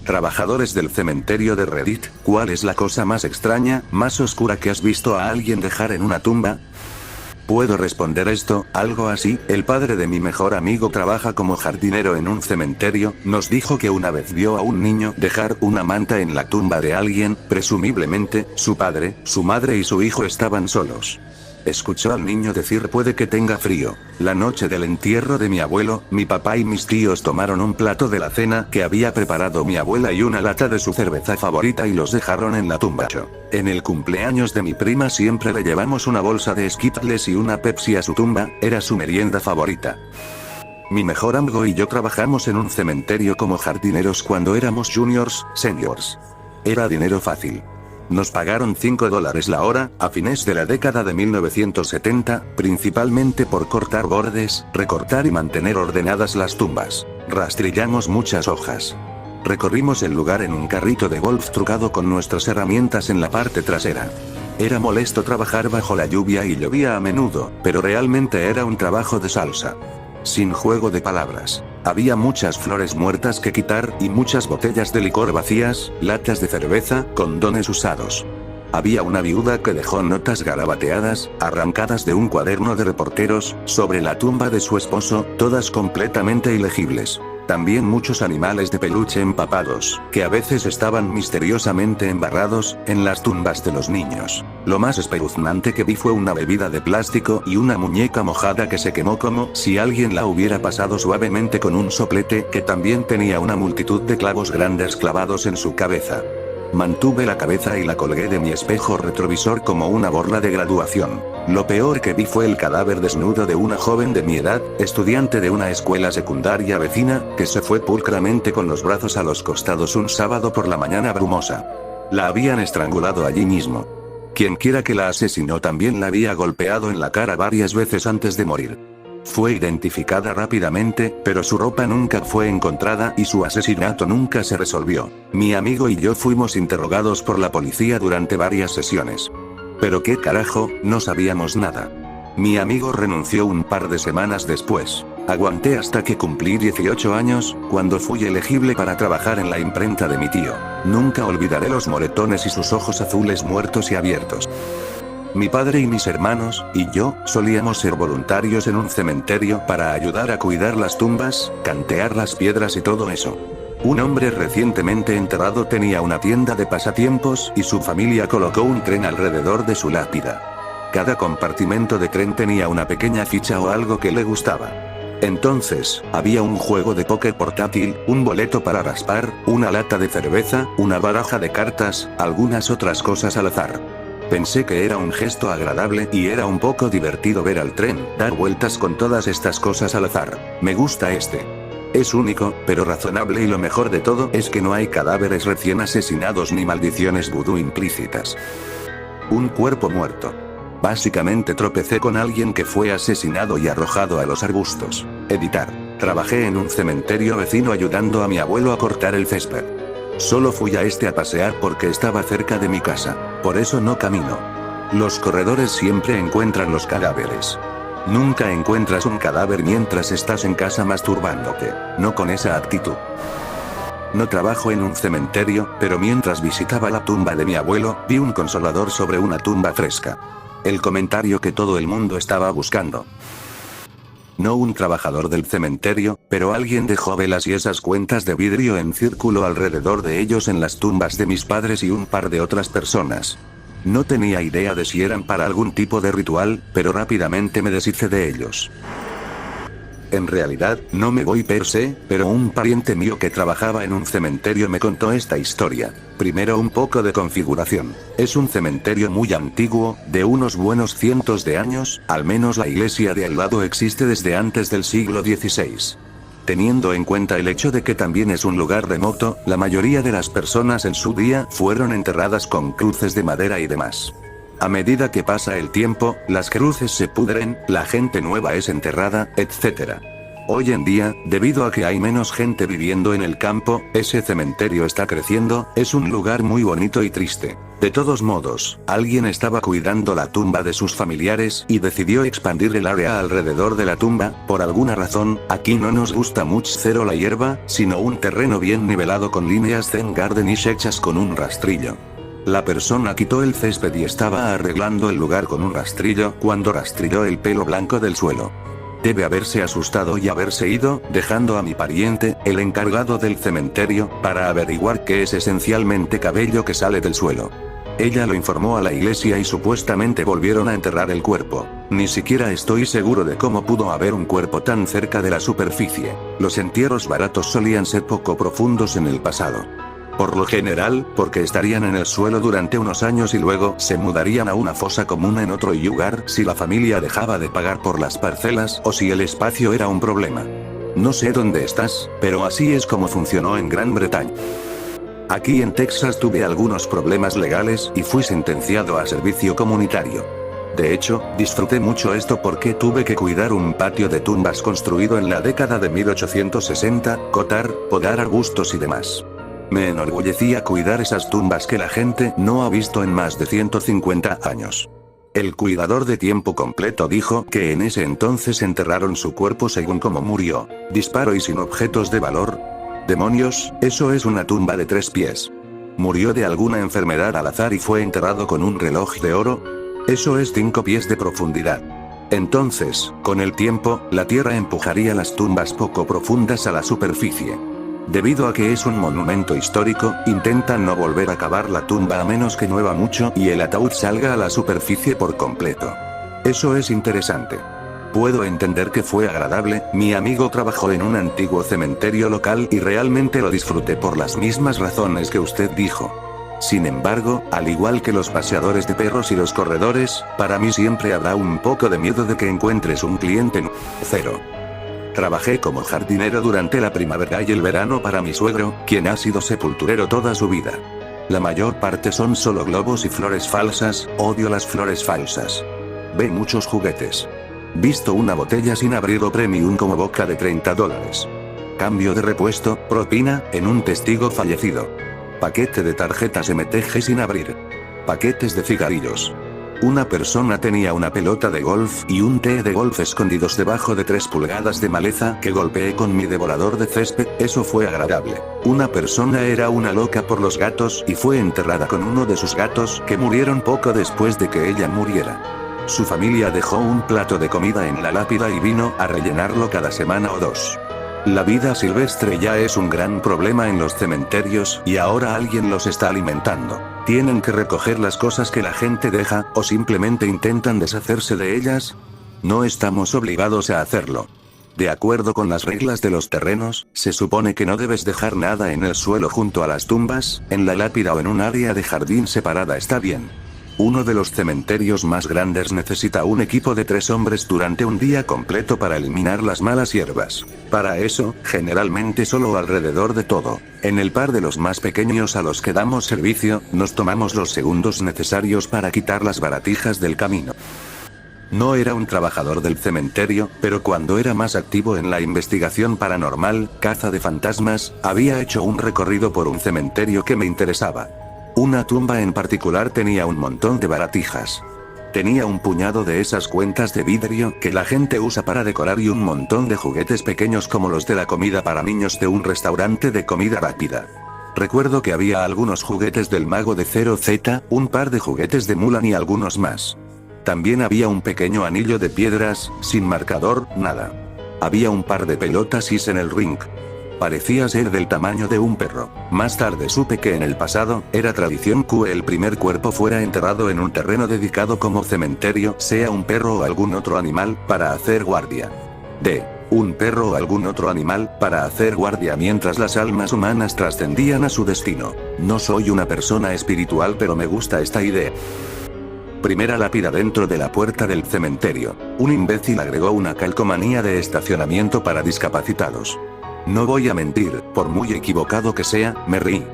Trabajadores del cementerio de Reddit, ¿cuál es la cosa más extraña, más oscura que has visto a alguien dejar en una tumba? Puedo responder esto, algo así. El padre de mi mejor amigo trabaja como jardinero en un cementerio, nos dijo que una vez vio a un niño dejar una manta en la tumba de alguien, presumiblemente, su padre, su madre y su hijo estaban solos. Escuchó al niño decir puede que tenga frío. La noche del entierro de mi abuelo, mi papá y mis tíos tomaron un plato de la cena que había preparado mi abuela y una lata de su cerveza favorita y los dejaron en la tumba. En el cumpleaños de mi prima siempre le llevamos una bolsa de Skittles y una Pepsi a su tumba, era su merienda favorita. Mi mejor amigo y yo trabajamos en un cementerio como jardineros cuando éramos juniors, seniors. Era dinero fácil. Nos pagaron $5 la hora, a fines de la década de 1970, principalmente por cortar bordes, recortar y mantener ordenadas las tumbas. Rastrillamos muchas hojas. Recorrimos el lugar en un carrito de golf trucado con nuestras herramientas en la parte trasera. Era molesto trabajar bajo la lluvia y llovía a menudo, pero realmente era un trabajo de salsa. Sin juego de palabras. Había muchas flores muertas que quitar y muchas botellas de licor vacías, latas de cerveza, condones usados. Había una viuda que dejó notas garabateadas, arrancadas de un cuaderno de reporteros, sobre la tumba de su esposo, todas completamente ilegibles. También muchos animales de peluche empapados, que a veces estaban misteriosamente embarrados, en las tumbas de los niños. Lo más espeluznante que vi fue una bebida de plástico y una muñeca mojada que se quemó como si alguien la hubiera pasado suavemente con un soplete que también tenía una multitud de clavos grandes clavados en su cabeza. Mantuve la cabeza y la colgué de mi espejo retrovisor como una borla de graduación. Lo peor que vi fue el cadáver desnudo de una joven de mi edad, estudiante de una escuela secundaria vecina, que se fue pulcramente con los brazos a los costados un sábado por la mañana brumosa. La habían estrangulado allí mismo. Quienquiera que la asesinó también la había golpeado en la cara varias veces antes de morir. Fue identificada rápidamente, pero su ropa nunca fue encontrada y su asesinato nunca se resolvió. Mi amigo y yo fuimos interrogados por la policía durante varias sesiones. Pero qué carajo, no sabíamos nada. Mi amigo renunció un par de semanas después. Aguanté hasta que cumplí 18 años, cuando fui elegible para trabajar en la imprenta de mi tío. Nunca olvidaré los moretones y sus ojos azules muertos y abiertos. Mi padre y mis hermanos, y yo, solíamos ser voluntarios en un cementerio para ayudar a cuidar las tumbas, cantear las piedras y todo eso. Un hombre recientemente enterrado tenía una tienda de pasatiempos y su familia colocó un tren alrededor de su lápida. Cada compartimento de tren tenía una pequeña ficha o algo que le gustaba. Entonces, había un juego de póker portátil, un boleto para raspar, una lata de cerveza, una baraja de cartas, algunas otras cosas al azar. Pensé que era un gesto agradable y era un poco divertido ver al tren dar vueltas con todas estas cosas al azar. Me gusta este. Es único, pero razonable y lo mejor de todo es que no hay cadáveres recién asesinados ni maldiciones vudú implícitas. Un cuerpo muerto. Básicamente tropecé con alguien que fue asesinado y arrojado a los arbustos. Editar. Trabajé en un cementerio vecino ayudando a mi abuelo a cortar el césped. Solo fui a este a pasear porque estaba cerca de mi casa. Por eso no camino. Los corredores siempre encuentran los cadáveres. Nunca encuentras un cadáver mientras estás en casa masturbándote. No con esa actitud. No trabajo en un cementerio, pero mientras visitaba la tumba de mi abuelo, vi un consolador sobre una tumba fresca. El comentario que todo el mundo estaba buscando. No un trabajador del cementerio, pero alguien dejó velas y esas cuentas de vidrio en círculo alrededor de ellos en las tumbas de mis padres y un par de otras personas. No tenía idea de si eran para algún tipo de ritual, pero rápidamente me deshice de ellos. En realidad, no me voy per se, pero un pariente mío que trabajaba en un cementerio me contó esta historia. Primero un poco de configuración. Es un cementerio muy antiguo, de unos buenos cientos de años, al menos la iglesia de al lado existe desde antes del siglo XVI. Teniendo en cuenta el hecho de que también es un lugar remoto, la mayoría de las personas en su día fueron enterradas con cruces de madera y demás. A medida que pasa el tiempo, las cruces se pudren, la gente nueva es enterrada, etc. Hoy en día, debido a que hay menos gente viviendo en el campo, ese cementerio está creciendo, es un lugar muy bonito y triste. De todos modos, alguien estaba cuidando la tumba de sus familiares y decidió expandir el área alrededor de la tumba. Por alguna razón, aquí no nos gusta mucho la hierba, sino un terreno bien nivelado con líneas zen gardenish hechas con un rastrillo. La persona quitó el césped y estaba arreglando el lugar con un rastrillo cuando rastrilló el pelo blanco del suelo. Debe haberse asustado y haberse ido, dejando a mi pariente, el encargado del cementerio, para averiguar qué es esencialmente cabello que sale del suelo. Ella lo informó a la iglesia y supuestamente volvieron a enterrar el cuerpo. Ni siquiera estoy seguro de cómo pudo haber un cuerpo tan cerca de la superficie. Los entierros baratos solían ser poco profundos en el pasado. Por lo general, porque estarían en el suelo durante unos años y luego se mudarían a una fosa común en otro lugar si la familia dejaba de pagar por las parcelas o si el espacio era un problema. No sé dónde estás, pero así es como funcionó en Gran Bretaña. Aquí en Texas tuve algunos problemas legales y fui sentenciado a servicio comunitario. De hecho, disfruté mucho esto porque tuve que cuidar un patio de tumbas construido en la década de 1860, cortar, podar arbustos y demás. Me enorgullecía cuidar esas tumbas que la gente no ha visto en más de 150 años. El cuidador de tiempo completo dijo que en ese entonces enterraron su cuerpo según cómo murió. Disparo y sin objetos de valor. Demonios, eso es una tumba de 3 pies. Murió de alguna enfermedad al azar y fue enterrado con un reloj de oro. Eso es 5 pies de profundidad. Entonces, con el tiempo, la tierra empujaría las tumbas poco profundas a la superficie. Debido a que es un monumento histórico, intentan no volver a cavar la tumba a menos que llueva mucho y el ataúd salga a la superficie por completo. Eso es interesante. Puedo entender que fue agradable, mi amigo trabajó en un antiguo cementerio local y realmente lo disfruté por las mismas razones que usted dijo. Sin embargo, al igual que los paseadores de perros y los corredores, para mí siempre habrá un poco de miedo de que encuentres un cliente cero. Trabajé como jardinero durante la primavera y el verano para mi suegro, quien ha sido sepulturero toda su vida. La mayor parte son solo globos y flores falsas, odio las flores falsas. Ve muchos juguetes. Visto una botella sin abrir o premium como boca de $30. Cambio de repuesto, propina, en un testigo fallecido. Paquete de tarjetas MTG sin abrir. Paquetes de cigarrillos. Una persona tenía una pelota de golf y un tee de golf escondidos debajo de 3 pulgadas de maleza que golpeé con mi devorador de césped, eso fue agradable. Una persona era una loca por los gatos y fue enterrada con uno de sus gatos que murieron poco después de que ella muriera. Su familia dejó un plato de comida en la lápida y vino a rellenarlo cada semana o 2. La vida silvestre ya es un gran problema en los cementerios y ahora alguien los está alimentando. ¿Tienen que recoger las cosas que la gente deja, o simplemente intentan deshacerse de ellas? No estamos obligados a hacerlo. De acuerdo con las reglas de los terrenos, se supone que no debes dejar nada en el suelo junto a las tumbas, en la lápida o en un área de jardín separada está bien. Uno de los cementerios más grandes necesita un equipo de 3 hombres durante un día completo para eliminar las malas hierbas. Para eso, generalmente solo alrededor de todo. En el par de los más pequeños a los que damos servicio, nos tomamos los segundos necesarios para quitar las baratijas del camino. No era un trabajador del cementerio, pero cuando era más activo en la investigación paranormal, caza de fantasmas, había hecho un recorrido por un cementerio que me interesaba. Una tumba en particular tenía un montón de baratijas. Tenía un puñado de esas cuentas de vidrio que la gente usa para decorar y un montón de juguetes pequeños como los de la comida para niños de un restaurante de comida rápida. Recuerdo que había algunos juguetes del mago de 0Z, un par de juguetes de Mulan y algunos más. También había un pequeño anillo de piedras, sin marcador, nada. Había un par de pelotas is en el ring. Parecía ser del tamaño de un perro. Más tarde supe que en el pasado, era tradición que el primer cuerpo fuera enterrado en un terreno dedicado como cementerio, sea un perro o algún otro animal, para hacer guardia. Un perro o algún otro animal, para hacer guardia mientras las almas humanas trascendían a su destino. No soy una persona espiritual pero me gusta esta idea. Primera lápida dentro de la puerta del cementerio. Un imbécil agregó una calcomanía de estacionamiento para discapacitados. No voy a mentir, por muy equivocado que sea, me reí.